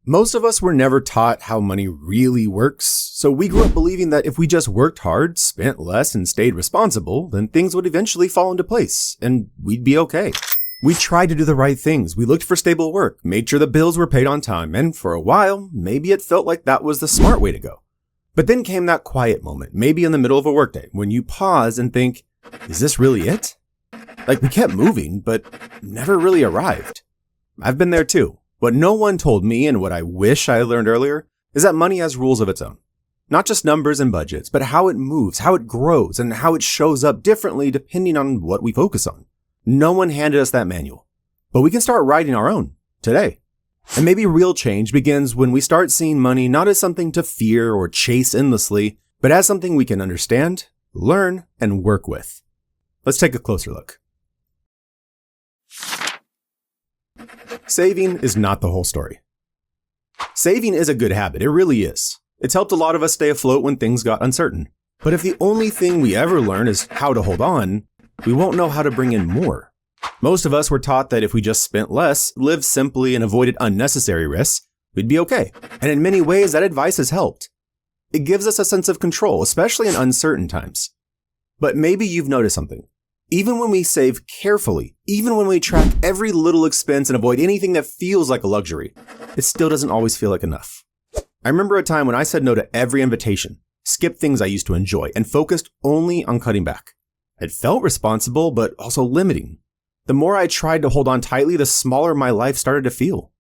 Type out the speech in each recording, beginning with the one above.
Most of us were never taught how money really works, so we grew up believing that if we just worked hard, spent less, and stayed responsible, then things would eventually fall into place, and we'd be okay. We tried to do the right things, we looked for stable work, made sure the bills were paid on time, and for a while, maybe it felt like that was the smart way to go. But then came that quiet moment, maybe in the middle of a workday, when you pause and think, is this really it? Like we kept moving, but never really arrived. I've been there too. What no one told me, and what I wish I learned earlier, is that money has rules of its own. Not just numbers and budgets, but how it moves, how it grows, and how it shows up differently depending on what we focus on. No one handed us that manual, but we can start writing our own today. And maybe real change begins when we start seeing money not as something to fear or chase endlessly, but as something we can understand, learn, and work with. Let's take a closer look. Saving is not the whole story. Saving is a good habit, it really is. It's helped a lot of us stay afloat when things got uncertain. But if the only thing we ever learn is how to hold on, we won't know how to bring in more. Most of us were taught that if we just spent less, lived simply, and avoided unnecessary risks, we'd be okay. And in many ways, that advice has helped. It gives us a sense of control, especially in uncertain times. But maybe you've noticed something. Even when we save carefully, even when we track every little expense and avoid anything that feels like a luxury, it still doesn't always feel like enough. I remember a time when I said no to every invitation, skipped things I used to enjoy, and focused only on cutting back. It felt responsible, but also limiting. The more I tried to hold on tightly, the smaller my life started to feel.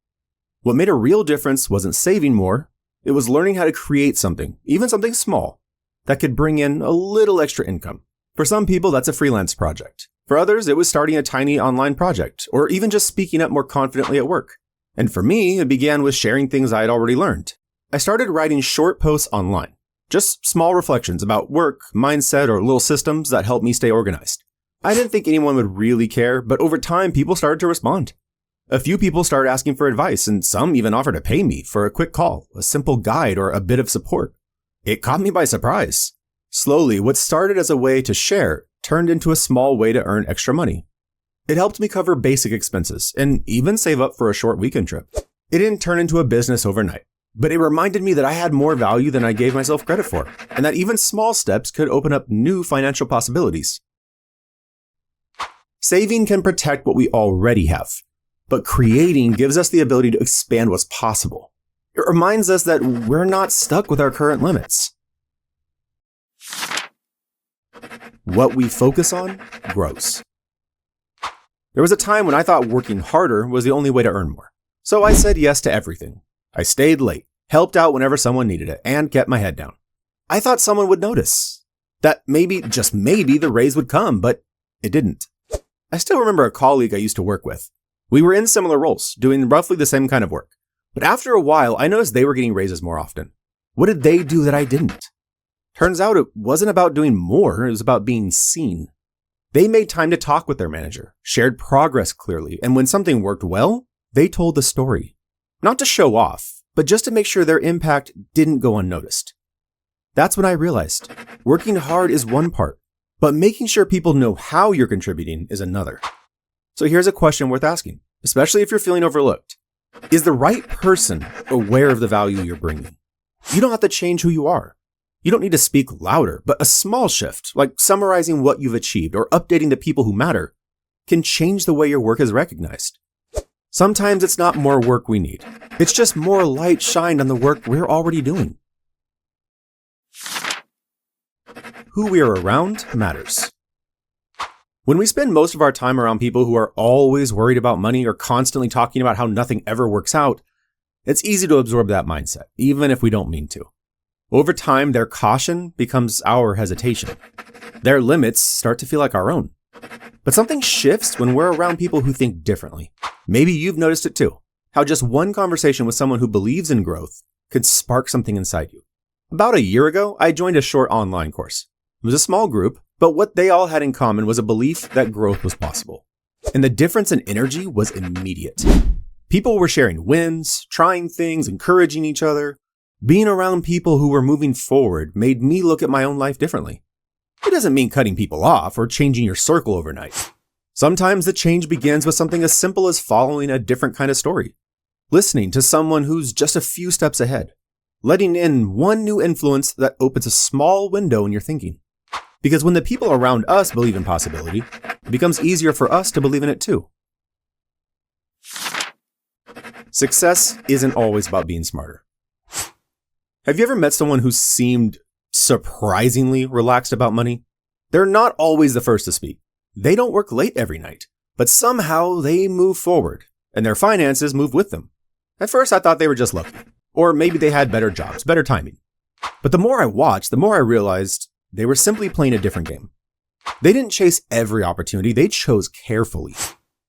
What made a real difference wasn't saving more, it was learning how to create something, even something small, that could bring in a little extra income. For some people, that's a freelance project. For others, it was starting a tiny online project, or even just speaking up more confidently at work. And for me, it began with sharing things I had already learned. I started writing short posts online, just small reflections about work, mindset, or little systems that helped me stay organized. I didn't think anyone would really care, but over time, people started to respond. A few people started asking for advice, and some even offered to pay me for a quick call, a simple guide, or a bit of support. It caught me by surprise. Slowly, what started as a way to share turned into a small way to earn extra money. It helped me cover basic expenses and even save up for a short weekend trip. It didn't turn into a business overnight, but it reminded me that I had more value than I gave myself credit for, and that even small steps could open up new financial possibilities. Saving can protect what we already have, but creating gives us the ability to expand what's possible. It reminds us that we're not stuck with our current limits. What we focus on grows. There was a time when I thought working harder was the only way to earn more. So I said yes to everything. I stayed late, helped out whenever someone needed it, and kept my head down. I thought someone would notice. That maybe, just maybe, the raise would come, but it didn't. I still remember a colleague I used to work with. We were in similar roles, doing roughly the same kind of work. But after a while, I noticed they were getting raises more often. What did they do that I didn't? Turns out it wasn't about doing more, it was about being seen. They made time to talk with their manager, shared progress clearly, and when something worked well, they told the story. Not to show off, but just to make sure their impact didn't go unnoticed. That's when I realized working hard is one part, but making sure people know how you're contributing is another. So here's a question worth asking, especially if you're feeling overlooked. Is the right person aware of the value you're bringing? You don't have to change who you are. You don't need to speak louder, but a small shift, like summarizing what you've achieved or updating the people who matter, can change the way your work is recognized. Sometimes it's not more work we need. It's just more light shined on the work we're already doing. Who we are around matters. When we spend most of our time around people who are always worried about money or constantly talking about how nothing ever works out, it's easy to absorb that mindset, even if we don't mean to. Over time, their caution becomes our hesitation. Their limits start to feel like our own. But something shifts when we're around people who think differently. Maybe you've noticed it too, how just one conversation with someone who believes in growth could spark something inside you. About a year ago, I joined a short online course. It was a small group, but what they all had in common was a belief that growth was possible. And the difference in energy was immediate. People were sharing wins, trying things, encouraging each other. Being around people who were moving forward made me look at my own life differently. It doesn't mean cutting people off or changing your circle overnight. Sometimes the change begins with something as simple as following a different kind of story. listening to someone who's just a few steps ahead, letting in one new influence that opens a small window in your thinking. Because when the people around us believe in possibility, it becomes easier for us to believe in it too. Success isn't always about being smarter. Have you ever met someone who seemed surprisingly relaxed about money? They're not always the first to speak. They don't work late every night, but somehow they move forward, and their finances move with them. At first, I thought they were just lucky, or maybe they had better jobs, better timing. But the more I watched, the more I realized they were simply playing a different game. They didn't chase every opportunity, they chose carefully.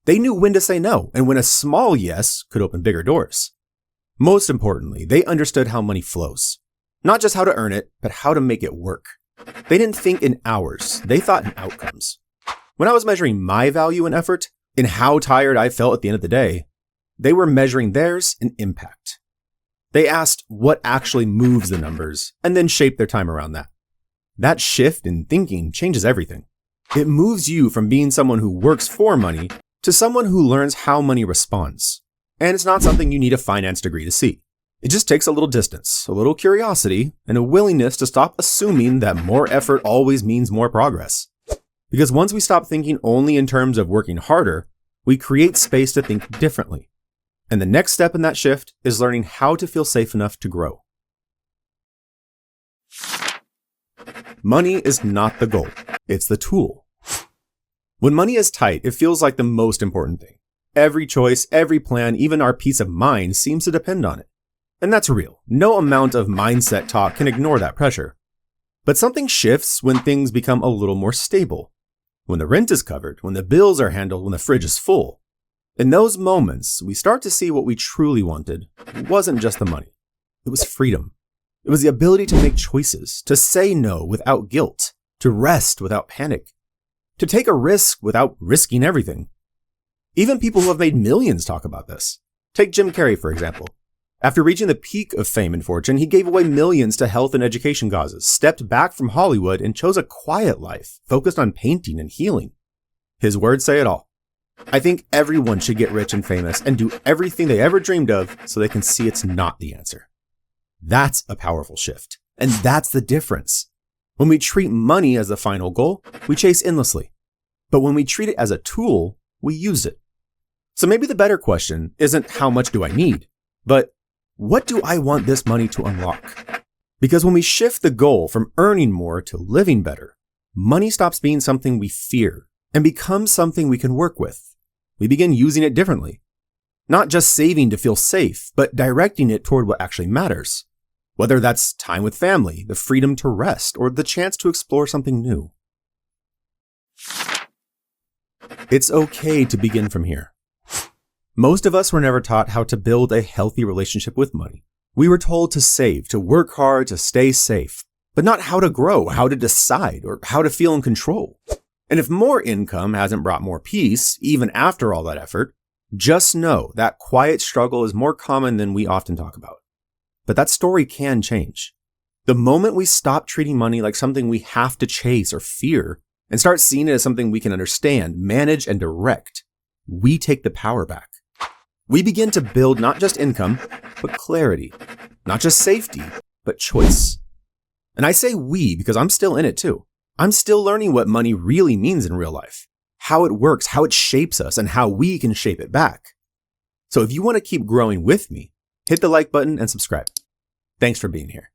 They knew when to say no, and when a small yes could open bigger doors. Most importantly, they understood how money flows. Not just how to earn it, but how to make it work. They didn't think in hours, they thought in outcomes. When I was measuring my value and effort, in how tired I felt at the end of the day, they were measuring theirs in impact. They asked what actually moves the numbers, and then shaped their time around that. That shift in thinking changes everything. It moves you from being someone who works for money to someone who learns how money responds. And it's not something you need a finance degree to see. It just takes a little distance, a little curiosity, and a willingness to stop assuming that more effort always means more progress. Because once we stop thinking only in terms of working harder, we create space to think differently. And the next step in that shift is learning how to feel safe enough to grow. Money is not the goal, it's the tool. When money is tight, it feels like the most important thing. Every choice, every plan, even our peace of mind seems to depend on it. And that's real. No amount of mindset talk can ignore that pressure. But something shifts when things become a little more stable. When the rent is covered, when the bills are handled, when the fridge is full. In those moments, we start to see what we truly wanted. It wasn't just the money. It was freedom. It was the ability to make choices, to say no without guilt, to rest without panic, to take a risk without risking everything. Even people who have made millions talk about this. Take Jim Carrey, for example. After reaching the peak of fame and fortune, he gave away millions to health and education causes, stepped back from Hollywood, and chose a quiet life, focused on painting and healing. His words say it all. I think everyone should get rich and famous and do everything they ever dreamed of so they can see it's not the answer. That's a powerful shift. And that's the difference. When we treat money as the final goal, we chase endlessly. But when we treat it as a tool, we use it. So maybe the better question isn't how much do I need, but what do I want this money to unlock? Because when we shift the goal from earning more to living better, money stops being something we fear and becomes something we can work with. We begin using it differently. Not just saving to feel safe, but directing it toward what actually matters. Whether that's time with family, the freedom to rest, or the chance to explore something new. It's okay to begin from here. Most of us were never taught how to build a healthy relationship with money. We were told to save, to work hard, to stay safe, but not how to grow, how to decide, or how to feel in control. And if more income hasn't brought more peace, even after all that effort, just know that quiet struggle is more common than we often talk about. But that story can change. The moment we stop treating money like something we have to chase or fear, and start seeing it as something we can understand, manage, and direct, we take the power back. We begin to build not just income, but clarity. Not just safety, but choice. And I say we because I'm still in it too. I'm still learning what money really means in real life, how it works, how it shapes us, and how we can shape it back. So if you want to keep growing with me, hit the like button and subscribe. Thanks for being here.